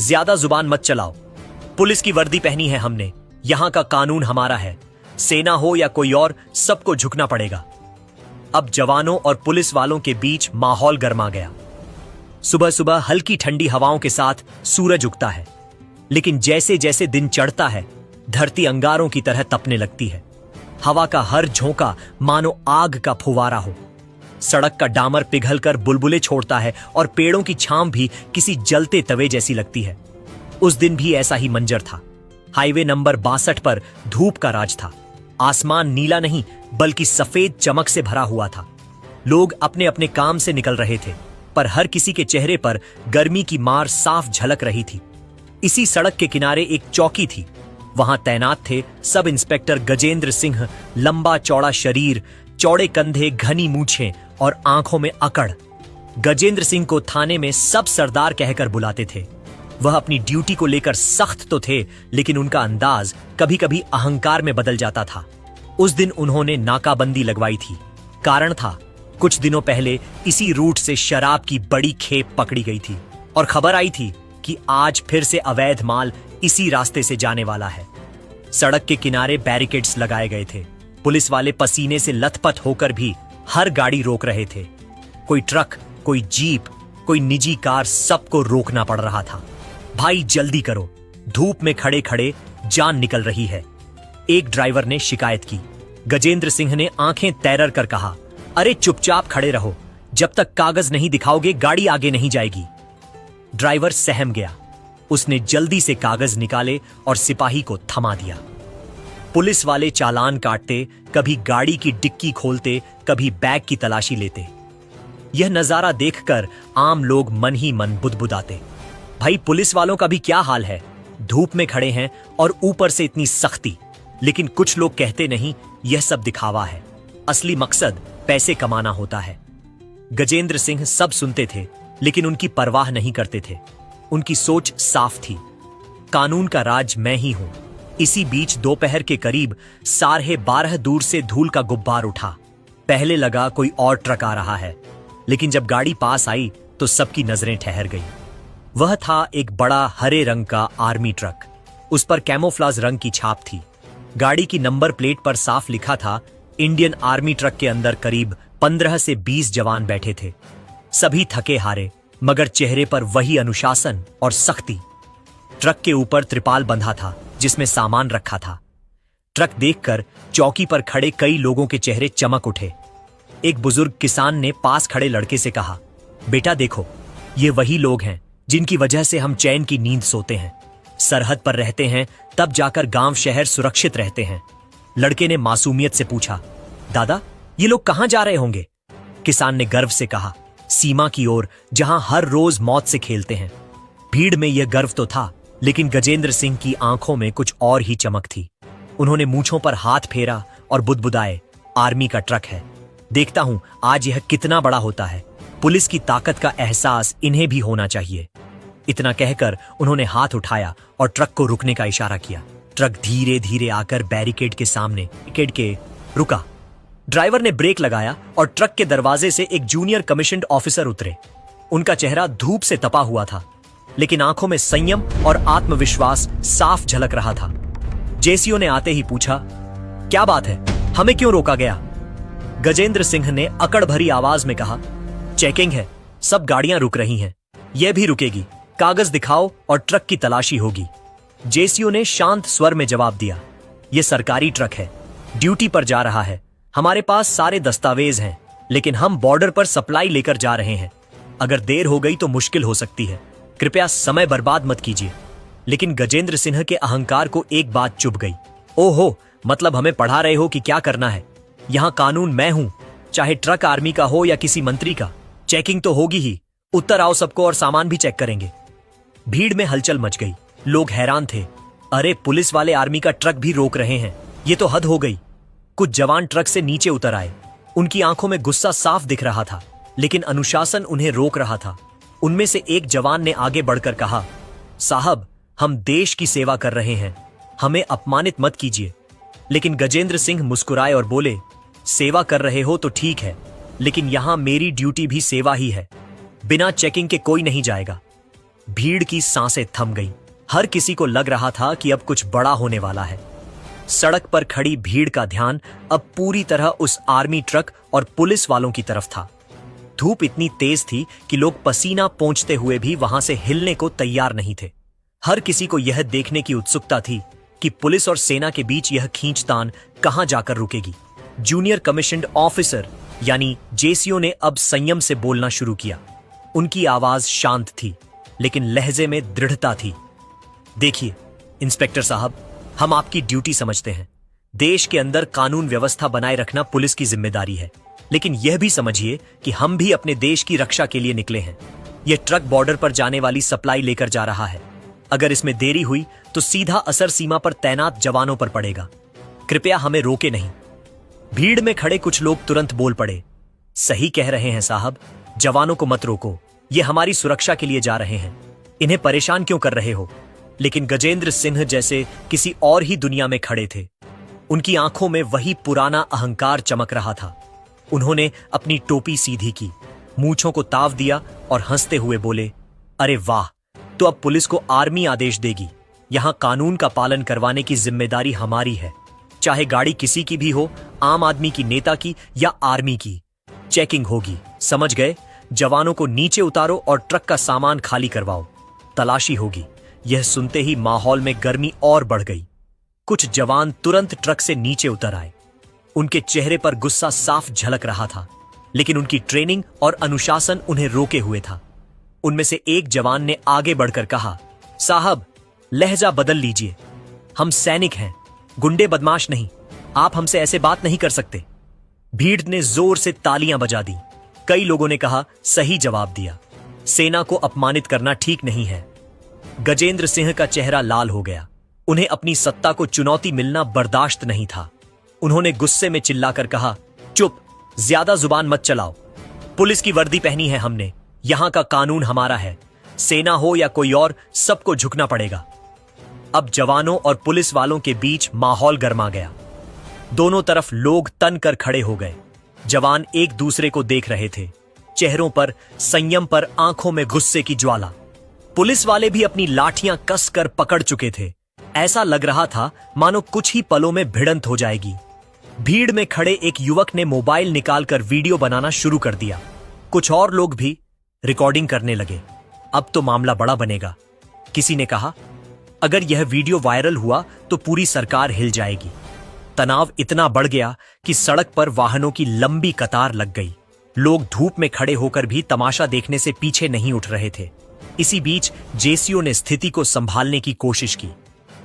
ज्यादा जुबान मत चलाओ। पुलिस की वर्दी पहनी है हमने, यहां का कानून हमारा है। सेना हो या कोई और, सबको झुकना पड़ेगा। अब जवानों और पुलिस वालों के बीच माहौल गर्मा गया। सुबह सुबह हल्की ठंडी हवाओं के साथ सूरज उगता है, लेकिन जैसे जैसे दिन चढ़ता है धरती अंगारों की तरह तपने लगती है। हवा का हर झोंका मानो आग का फुवारा हो। सड़क का डामर पिघलकर बुलबुले छोड़ता है और पेड़ों की छांव भी किसी जलते तवे जैसी लगती है। उस दिन भी ऐसा ही मंजर था। हाईवे नंबर 62 पर धूप का राज था। आसमान नीला नहीं बल्कि सफेद चमक से भरा हुआ था। लोग अपने अपने काम से निकल रहे थे, पर हर किसी के चेहरे पर गर्मी की मार साफ झलक रही थी। इसी सड़क के किनारे एक चौकी थी। वहां तैनात थे सब इंस्पेक्टर गजेंद्र सिंह। लंबा चौड़ा शरीर, चौड़े कंधे, घनी मूछें और आंखों में अकड़। गजेंद्र सिंह को थाने में सब सरदार कहकर बुलाते थे। वह अपनी ड्यूटी को लेकर सख्त तो थे, लेकिन उनका अंदाज कभी कभी अहंकार में बदल जाता था। उस दिन उन्होंने नाकाबंदी लगवाई थी। कारण था, कुछ दिनों पहले इसी रूट से शराब की बड़ी खेप पकड़ी गई थी और खबर आई थी कि आज फिर से अवैध माल इसी रास्ते से जाने वाला है। सड़क के किनारे बैरिकेड्स लगाए गए थे। पुलिस वाले पसीने से लथपथ होकर भी हर गाड़ी रोक रहे थे। कोई ट्रक, कोई जीप, कोई निजी कार, सबको रोकना पड़ रहा था। भाई जल्दी करो, धूप में खड़े खड़े जान निकल रही है। एक ड्राइवर ने शिकायत की। गजेंद्र सिंह ने आंखें तैरर कर कहा, अरे चुपचाप खड़े रहो, जब तक कागज नहीं दिखाओगे गाड़ी आगे नहीं जाएगी। ड्राइवर सहम गया। उसने जल्दी से कागज निकाले और सिपाही को थमा दिया। पुलिस वाले चालान काटते, कभी गाड़ी की डिक्की खोलते, कभी बैग की तलाशी लेते। यह नजारा देखकर आम लोग मन ही मन बुदबुदाते। भाई पुलिस वालों का भी क्या हाल है, धूप में खड़े हैं और ऊपर से इतनी सख्ती। लेकिन कुछ लोग कहते नहीं, यह सब दिखावा है, असली मकसद पैसे कमाना होता है। गजेंद्र सिंह सब सुनते थे, लेकिन उनकी परवाह नहीं करते थे। उनकी सोच साफ थी, कानून का राज मैं ही हूं। इसी बीच दोपहर के करीब 12:30 दूर से धूल का गुब्बार उठा। पहले लगा कोई और ट्रक आ रहा है, लेकिन जब गाड़ी पास आई तो सबकी नजरें ठहर गई। वह था एक बड़ा हरे रंग का आर्मी ट्रक। उस पर कैमोफ्लाज रंग की छाप थी। गाड़ी की नंबर प्लेट पर साफ लिखा था इंडियन आर्मी। ट्रक के अंदर करीब 15 से 20 जवान बैठे थे। सभी थके हारे, मगर चेहरे पर वही अनुशासन और सख्ती। ट्रक के ऊपर त्रिपाल बंधा था जिसमें सामान रखा था। ट्रक देखकर चौकी पर खड़े कई लोगों के चेहरे चमक उठे। एक बुजुर्ग किसान ने पास खड़े लड़के से कहा, बेटा देखो, ये वही लोग हैं जिनकी वजह से हम चैन की नींद सोते हैं। सरहद पर रहते हैं, तब जाकर गांव शहर सुरक्षित रहते हैं। लड़के ने मासूमियत से पूछा, दादा ये लोग कहां जा रहे होंगे? किसान ने गर्व से कहा, सीमा की ओर, जहां हर रोज मौत से खेलते हैं। भीड़ में यह गर्व तो था, लेकिन गजेंद्र सिंह की आंखों में कुछ और ही चमक थी। उन्होंने मूंछों पर हाथ फेरा और बुदबुदाए, आर्मी का ट्रक है, देखता हूं आज यह कितना बड़ा होता है। पुलिस की ताकत का एहसास इन्हें भी होना चाहिए। इतना कहकर उन्होंने हाथ उठाया और ट्रक को रुकने का इशारा किया। ट्रक धीरे धीरे आकर बैरिकेड के सामने रुका। ड्राइवर ने ब्रेक लगाया और ट्रक के दरवाजे से एक जूनियर कमीशन्ड ऑफिसर उतरे। उनका चेहरा धूप से तपा हुआ था, लेकिन आंखों में संयम और आत्मविश्वास साफ झलक रहा था। जेसीओ ने आते ही पूछा, क्या बात है, हमें क्यों रोका गया? गजेंद्र सिंह ने अकड़ भरी आवाज में कहा, चेकिंग है, सब गाड़ियां रुक रही हैं, यह भी रुकेगी, कागज दिखाओ और ट्रक की तलाशी होगी। जेसीओ ने शांत स्वर में जवाब दिया, यह सरकारी ट्रक है, ड्यूटी पर जा रहा है, हमारे पास सारे दस्तावेज हैं, लेकिन हम बॉर्डर पर सप्लाई लेकर जा रहे हैं। अगर देर हो गई तो मुश्किल हो सकती है, कृपया समय बर्बाद मत कीजिए। लेकिन गजेंद्र सिंह के अहंकार को एक बात चुभ गई। ओहो, मतलब हमें पढ़ा रहे हो कि क्या करना है? यहां कानून मैं हूं, चाहे ट्रक आर्मी का हो या किसी मंत्री का। चेकिंग तो होगी ही, उत्तर आओ सबको और सामान भी चेक करेंगे। भीड़ में हलचल मच गई। लोग हैरान थे, अरे पुलिस वाले आर्मी का ट्रक भी रोक रहे हैं, ये तो हद हो गई। कुछ जवान ट्रक से नीचे उतर आए। उनकी आंखों में गुस्सा साफ दिख रहा था, लेकिन अनुशासन उन्हें रोक रहा था। उनमें से एक जवान ने आगे बढ़कर कहा, साहब हम देश की सेवा कर रहे हैं, हमें अपमानित मत कीजिए। लेकिन गजेंद्र सिंह मुस्कुराए और बोले, सेवा कर रहे हो तो ठीक है, लेकिन यहां मेरी ड्यूटी भी सेवा ही है। बिना चेकिंग के कोई नहीं जाएगा। भीड़ की सांसें थम गईं। हर किसी को लग रहा था कि अब कुछ बड़ा होने वाला है। सड़क पर खड़ी भीड़ का ध्यान अब पूरी तरह उस आर्मी ट्रक और पुलिस वालों की तरफ था। धूप इतनी तेज थी कि लोग पसीना पोंछते हुए भी वहां से हिलने को तैयार नहीं थे। हर किसी को यह देखने की उत्सुकता थी कि पुलिस और सेना के बीच यह खींचतान कहां जाकर रुकेगी। जूनियर कमीशन्ड ऑफिसर यानी जेसीओ ने अब संयम से बोलना शुरू किया। उनकी आवाज शांत थी, लेकिन लहजे में दृढ़ता थी। देखिए इंस्पेक्टर साहब, हम आपकी ड्यूटी समझते हैं। देश के अंदर कानून व्यवस्था बनाए रखना पुलिस की जिम्मेदारी है, लेकिन यह भी समझिए कि हम भी अपने देश की रक्षा के लिए निकले हैं। यह ट्रक बॉर्डर पर जाने वाली सप्लाई लेकर जा रहा है। अगर इसमें देरी हुई तो सीधा असर सीमा पर तैनात जवानों पर पड़ेगा। कृपया हमें रोके नहीं। भीड़ में खड़े कुछ लोग तुरंत बोल पड़े, सही कह रहे हैं साहब, जवानों को मत रोको, ये हमारी सुरक्षा के लिए जा रहे हैं, इन्हें परेशान क्यों कर रहे हो। लेकिन गजेंद्र सिंह जैसे किसी और ही दुनिया में खड़े थे। उनकी आंखों में वही पुराना अहंकार चमक रहा था। उन्होंने अपनी टोपी सीधी की, मूंछों को ताव दिया और हंसते हुए बोले, अरे वाह, तो अब पुलिस को आर्मी आदेश देगी। यहां कानून का पालन करवाने की जिम्मेदारी हमारी है, चाहे गाड़ी किसी की भी हो, आम आदमी की, नेता की या आर्मी की। चेकिंग होगी, समझ गए। जवानों को नीचे उतारो और ट्रक का सामान खाली करवाओ। तलाशी होगी। यह सुनते ही माहौल में गर्मी और बढ़ गई। कुछ जवान तुरंत ट्रक से नीचे उतर आए। उनके चेहरे पर गुस्सा साफ झलक रहा था, लेकिन उनकी ट्रेनिंग और अनुशासन उन्हें रोके हुए था। उनमें से एक जवान ने आगे बढ़कर कहा, साहब लहजा बदल लीजिए, हम सैनिक हैं, गुंडे बदमाश नहीं, आप हमसे ऐसे बात नहीं कर सकते। भीड़ ने जोर से तालियां बजा दी। कई लोगों ने कहा, सही जवाब दिया, सेना को अपमानित करना ठीक नहीं है। गजेंद्र सिंह का चेहरा लाल हो गया। उन्हें अपनी सत्ता को चुनौती मिलना बर्दाश्त नहीं था। उन्होंने गुस्से में चिल्लाकर कहा, चुप, ज्यादा जुबान मत चलाओ। पुलिस की वर्दी पहनी है हमने, यहां का कानून हमारा है। सेना हो या कोई और, सबको झुकना पड़ेगा। अब जवानों और पुलिस वालों के बीच माहौल गर्मा गया। दोनों तरफ लोग तन कर खड़े हो गए। जवान एक दूसरे को देख रहे थे, चेहरों पर संयम पर आंखों में गुस्से की ज्वाला। पुलिस वाले भी अपनी लाठियां कसकर पकड़ चुके थे। ऐसा लग रहा था मानो कुछ ही पलों में भिड़ंत हो जाएगी। भीड़ में खड़े एक युवक ने मोबाइल निकालकर वीडियो बनाना शुरू कर दिया। कुछ और लोग भी रिकॉर्डिंग करने लगे। अब तो मामला बड़ा बनेगा। किसी ने कहा, अगर यह वीडियो वायरल हुआ तो पूरी सरकार हिल जाएगी। तनाव इतना बढ़ गया कि सड़क पर वाहनों की लंबी कतार लग गई। लोग धूप में खड़े होकर भी तमाशा देखने से पीछे नहीं उठ रहे थे। इसी बीच जेसीओ ने स्थिति को संभालने की कोशिश की।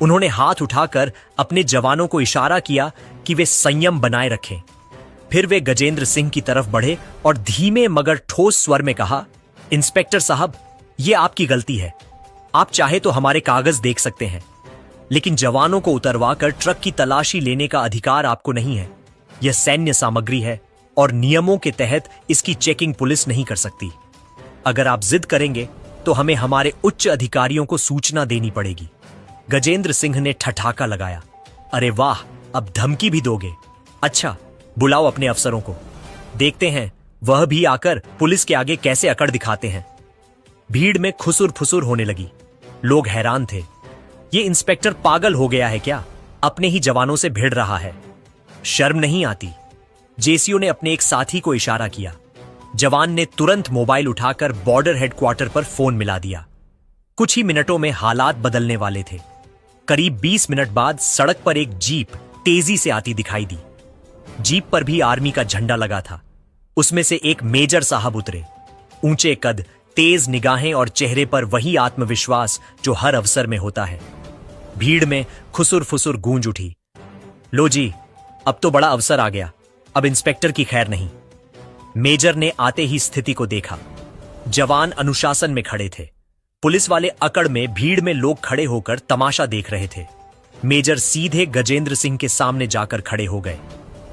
उन्होंने हाथ उठाकर अपने जवानों को इशारा किया कि वे संयम बनाए रखें। फिर वे गजेंद्र सिंह की तरफ बढ़े और धीमे मगर ठोस स्वर में कहा, इंस्पेक्टर साहब, यह आपकी गलती है। आप चाहे तो हमारे कागज देख सकते हैं, लेकिन जवानों को उतरवाकर ट्रक की तलाशी लेने का अधिकार आपको नहीं है। यह सैन्य सामग्री है और नियमों के तहत इसकी चेकिंग पुलिस नहीं कर सकती। अगर आप जिद करेंगे तो हमें हमारे उच्च अधिकारियों को सूचना देनी पड़ेगी। गजेंद्र सिंह ने ठठाका लगाया, अरे वाह, अब धमकी भी दोगे? अच्छा, बुलाओ अपने अफसरों को, देखते हैं वह भी आकर पुलिस के आगे कैसे अकड़ दिखाते हैं। भीड़ में खुसुर फुसुर होने लगी। लोग हैरान थे। ये इंस्पेक्टर पागल हो गया है क्या? अपने ही जवानों से भिड़ रहा है, शर्म नहीं आती? जेसीओ ने अपने एक साथी को इशारा किया। जवान ने तुरंत मोबाइल उठाकर बॉर्डर हेडक्वार्टर पर फोन मिला दिया। कुछ ही मिनटों में हालात बदलने वाले थे। करीब 20 मिनट बाद सड़क पर एक जीप तेजी से आती दिखाई दी। जीप पर भी आर्मी का झंडा लगा था। उसमें से एक मेजर साहब उतरे। ऊंचे कद, तेज निगाहें और चेहरे पर वही आत्मविश्वास जो हर अवसर में होता है। भीड़ में खुसुर फुसुर गूंज उठी। लो जी, अब तो बड़ा अवसर आ गया, अब इंस्पेक्टर की खैर नहीं। मेजर ने आते ही स्थिति को देखा। जवान अनुशासन में खड़े थे। पुलिस वाले अकड़ में, भीड़ में लोग खड़े होकर तमाशा देख रहे थे। मेजर सीधे गजेंद्र सिंह के सामने जाकर खड़े हो गए।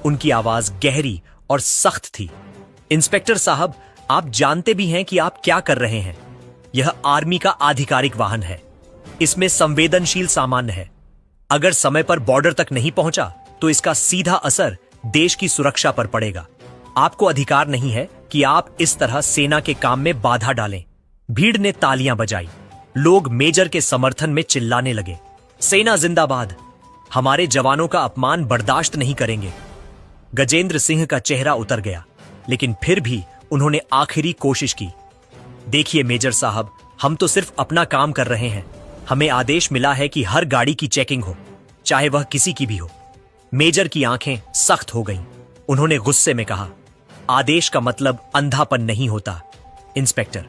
उनकी आवाज गहरी और सख्त थी। इंस्पेक्टर साहब, आप जानते भी हैं कि आप क्या कर रहे हैं। यह आर्मी का आधिकारिक वाहन है। इसमें संवेदनशील सामान है। अगर समय पर बॉर्डर तक नहीं पहुंचा तो इसका सीधा असर देश की सुरक्षा पर पड़ेगा। आपको अधिकार नहीं है कि आप इस तरह सेना के काम में बाधा डालें। भीड़ ने तालियां बजाई। लोग मेजर के समर्थन में चिल्लाने लगे, सेना जिंदाबाद, हमारे जवानों का अपमान बर्दाश्त नहीं करेंगे। गजेंद्र सिंह का चेहरा उतर गया, लेकिन फिर भी उन्होंने आखिरी कोशिश की। देखिए मेजर साहब, हम तो सिर्फ अपना काम कर रहे हैं। हमें आदेश मिला है कि हर गाड़ी की चेकिंग हो, चाहे वह किसी की भी हो। मेजर की आंखें सख्त हो गईं। उन्होंने गुस्से में कहा, आदेश का मतलब अंधापन नहीं होता इंस्पेक्टर।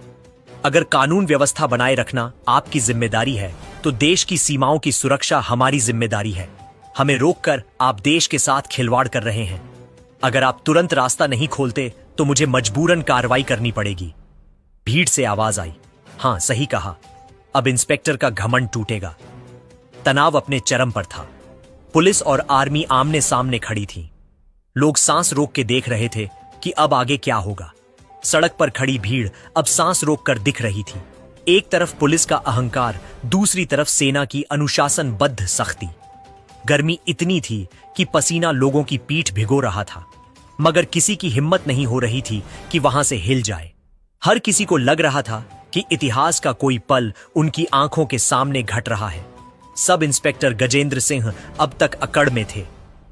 अगर कानून व्यवस्था बनाए रखना आपकी जिम्मेदारी है, तो देश की सीमाओं की सुरक्षा हमारी जिम्मेदारी है। हमें रोककर आप देश के साथ खिलवाड़ कर रहे हैं। अगर आप तुरंत रास्ता नहीं खोलते तो मुझे मजबूरन कार्रवाई करनी पड़ेगी। भीड़ से आवाज आई, हां सही कहा, अब इंस्पेक्टर का घमंड टूटेगा। तनाव अपने चरम पर था। पुलिस और आर्मी आमने सामने खड़ी थी। लोग सांस रोक के देख रहे थे कि अब आगे क्या होगा। सड़क पर खड़ी भीड़ अब सांस रोककर दिख रही थी। एक तरफ पुलिस का अहंकार, दूसरी तरफ सेना की अनुशासनबद्ध सख्ती। गर्मी इतनी थी कि पसीना लोगों की पीठ भिगो रहा था, मगर किसी की हिम्मत नहीं हो रही थी कि वहां से हिल जाए। हर किसी को लग रहा था कि इतिहास का कोई पल उनकी आंखों के सामने घट रहा है। सब इंस्पेक्टर गजेंद्र सिंह अब तक अकड़ में थे,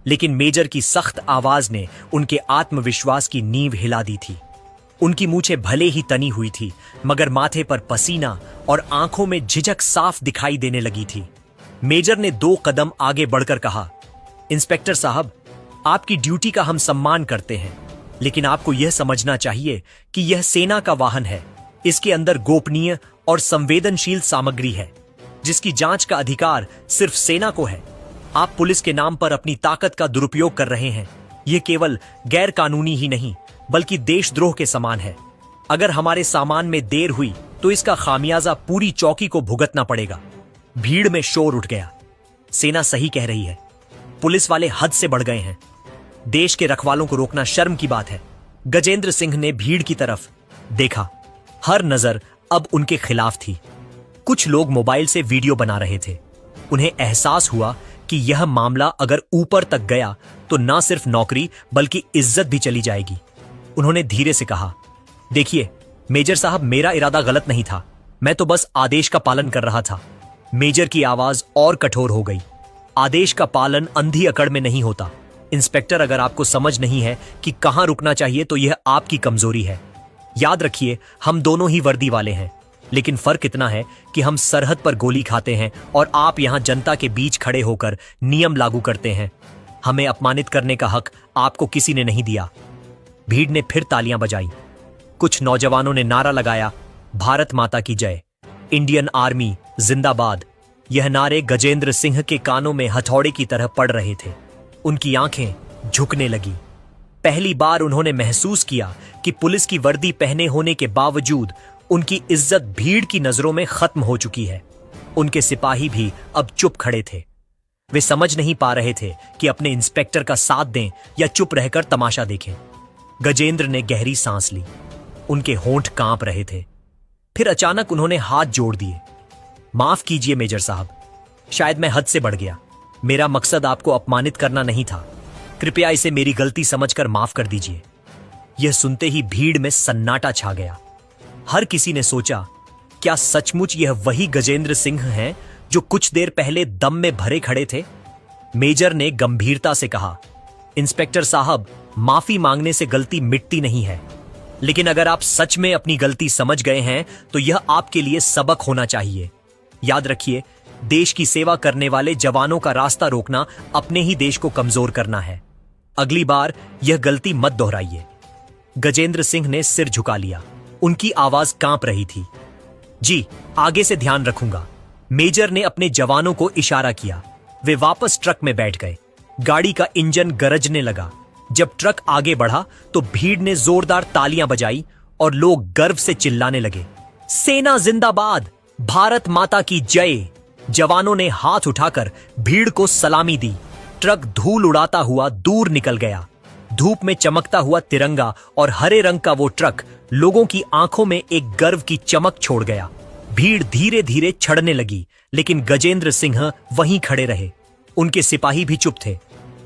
लेकिन मेजर की सख्त आवाज ने उनके आत्मविश्वास की नींव हिला दी थी। उनकी मूछें भले ही तनी हुई थी, मगर माथे पर पसीना और आंखों में झिझक साफ दिखाई देने लगी थी। मेजर ने 2 कदम आगे बढ़कर कहा, इंस्पेक्टर साहब, आपकी ड्यूटी का हम सम्मान करते हैं, लेकिन आपको यह समझना चाहिए कि यह सेना का वाहन है। इसके अंदर गोपनीय और संवेदनशील सामग्री है, जिसकी जांच का अधिकार सिर्फ सेना को है। आप पुलिस के नाम पर अपनी ताकत का दुरुपयोग कर रहे हैं। यह केवल गैर कानूनी ही नहीं, बल्कि देशद्रोह के समान है। अगर हमारे सामान में देर हुई तो इसका खामियाजा पूरी चौकी को भुगतना पड़ेगा। भीड़ में शोर उठ गया, सेना सही कह रही है, पुलिस वाले हद से बढ़ गए हैं। देश के रखवालों को रोकना शर्म की बात है। गजेंद्र सिंह ने भीड़ की तरफ देखा। हर नजर अब उनके खिलाफ थी। कुछ लोग मोबाइल से वीडियो बना रहे थे। उन्हें एहसास हुआ कि यह मामला अगर ऊपर तक गया तो न सिर्फ नौकरी बल्कि इज्जत भी चली जाएगी। उन्होंने धीरे से कहा, देखिए मेजर साहब, मेरा इरादा गलत नहीं था, मैं तो बस आदेश का पालन कर रहा था। मेजर की आवाज और कठोर हो गई, आदेश का पालन अंधी अकड़ में नहीं होता। इंस्पेक्टर, अगर आपको समझ नहीं है कि कहां रुकना चाहिए तो यह आपकी कमजोरी है। याद रखिए, हम दोनों ही वर्दी वाले हैं, लेकिन फर्क इतना है कि हम सरहद पर गोली खाते हैं और आप यहां जनता के बीच खड़े होकर नियम लागू करते हैं। हमें अपमानित करने का हक आपको किसी ने नहीं दिया। भीड़ ने फिर तालियां बजाई। कुछ नौजवानों ने नारा लगाया, भारत माता की जय, इंडियन आर्मी जिंदाबाद। यह नारे गजेंद्र सिंह के कानों में हथौड़े की तरह पड़ रहे थे। उनकी आंखें झुकने लगी। पहली बार उन्होंने महसूस किया कि पुलिस की वर्दी पहने होने के बावजूद उनकी इज्जत भीड़ की नजरों में खत्म हो चुकी है। उनके सिपाही भी अब चुप खड़े थे। वे समझ नहीं पा रहे थे कि अपने इंस्पेक्टर का साथ दें या चुप रहकर तमाशा देखें। गजेंद्र ने गहरी सांस ली। उनके होंठ कांप रहे थे। फिर अचानक उन्होंने हाथ जोड़ दिए। माफ कीजिए मेजर साहब, शायद मैं हद से बढ़ गया। मेरा मकसद आपको अपमानित करना नहीं था। कृपया इसे मेरी गलती समझकर माफ कर दीजिए। यह सुनते ही भीड़ में सन्नाटा छा गया। हर किसी ने सोचा, क्या सचमुच यह वही गजेंद्र सिंह हैं जो कुछ देर पहले दम में भरे खड़े थे? मेजर ने गंभीरता से कहा, इंस्पेक्टर साहब, माफी मांगने से गलती मिटती नहीं है, लेकिन अगर आप सच में अपनी गलती समझ गए हैं तो यह आपके लिए सबक होना चाहिए। याद रखिए, देश की सेवा करने वाले जवानों का रास्ता रोकना अपने ही देश को कमजोर करना है। अगली बार यह गलती मत दोहराइए। गजेंद्र सिंह ने सिर झुका लिया। उनकी आवाज कांप रही थी। जी, आगे से ध्यान रखूंगा। मेजर ने अपने जवानों को इशारा किया। वे वापस ट्रक में बैठ गए। गाड़ी का इंजन गरजने लगा। जब ट्रक आगे बढ़ा तो भीड़ ने जोरदार तालियां बजाई और लोग गर्व से चिल्लाने लगे, सेना जिंदाबाद, भारत माता की जय। जवानों ने हाथ उठाकर भीड़ को सलामी दी। ट्रक धूल उड़ाता हुआ दूर निकल गया। धूप में चमकता हुआ तिरंगा और हरे रंग का वो ट्रक लोगों की आंखों में एक गर्व की चमक छोड़ गया। भीड़ धीरे धीरे छड़ने लगी, लेकिन गजेंद्र सिंह वहीं खड़े रहे। उनके सिपाही भी चुप थे।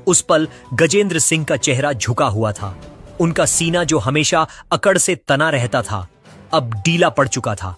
उस पल गजेंद्र सिंह का चेहरा झुका हुआ था। उनका सीना जो हमेशा अकड़ से तना रहता था, अब ढीला पड़ चुका था।